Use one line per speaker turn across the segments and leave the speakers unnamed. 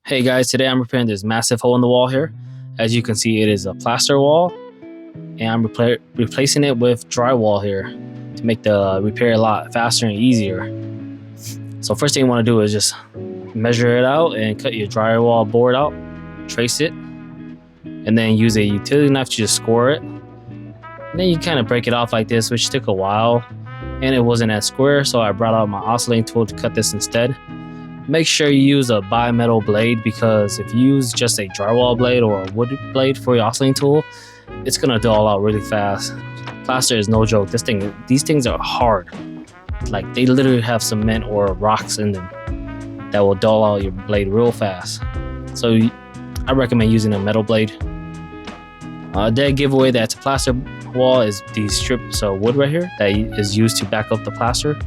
Hey guys, today I'm repairing this massive hole in the wall here. As you can see, it is a plaster wall, and I'm replacing it with drywall here to make the repair a lot faster and easier. So first thing you want to do is just measure it out and cut your drywall board out, trace it, and then use a utility knife to just score it. And then you kind of break it off like this, which took a while, and it wasn't as square, so I brought out my oscillating tool to cut this instead. Make sure you use a bimetal blade, because if you use just a drywall blade or a wood blade for your oscillating tool, it's gonna dull out really fast. Plaster is no joke. These things are hard. Like, they literally have cement or rocks in them that will dull out your blade real fast. So I recommend using a metal blade. Dead giveaway that's a plaster wall is these strips of wood right here that is used to back up the plaster.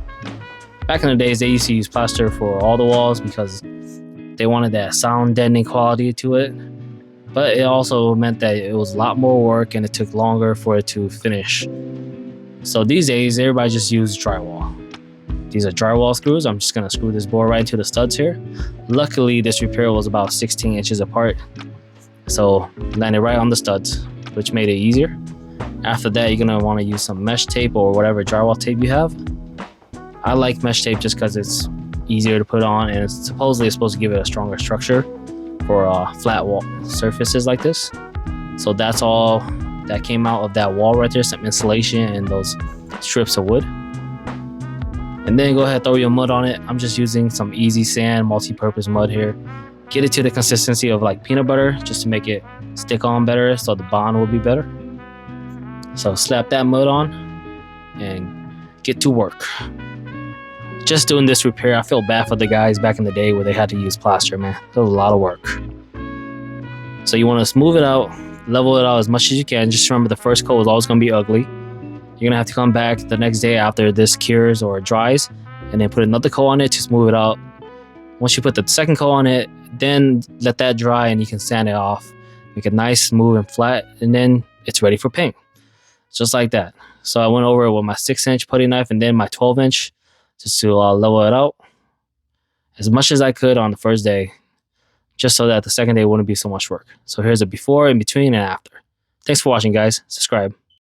Back in the days, they used to use plaster for all the walls because they wanted that sound deadening quality to it. But it also meant that it was a lot more work and it took longer for it to finish. So these days, everybody just uses drywall. These are drywall screws. I'm just gonna screw this board right into the studs here. Luckily, this repair was about 16 inches apart, so landed right on the studs, which made it easier. After that, you're gonna wanna use some mesh tape or whatever drywall tape you have. I like mesh tape just because it's easier to put on, and it's supposed to give it a stronger structure for flat wall surfaces like this. So that's all that came out of that wall right there, some insulation and those strips of wood. And then go ahead, throw your mud on it. I'm just using some easy sand multi-purpose mud here. Get it to the consistency of like peanut butter, just to make it stick on better, so the bond will be better. So slap that mud on and get to work. Just doing this repair, I feel bad for the guys back in the day where they had to use plaster, man. It was a lot of work. So you want to smooth it out, level it out as much as you can. Just remember, the first coat is always going to be ugly. You're going to have to come back the next day after this cures or dries, and then put another coat on it to smooth it out. Once you put the second coat on it, then let that dry and you can sand it off. Make it nice, smooth, and flat, and then it's ready for paint. Just like that. So I went over it with my 6-inch putty knife and then my 12-inch. Just to level it out as much as I could on the first day, just so that the second day wouldn't be so much work. So here's a before, in between, and after. Thanks for watching, guys. Subscribe.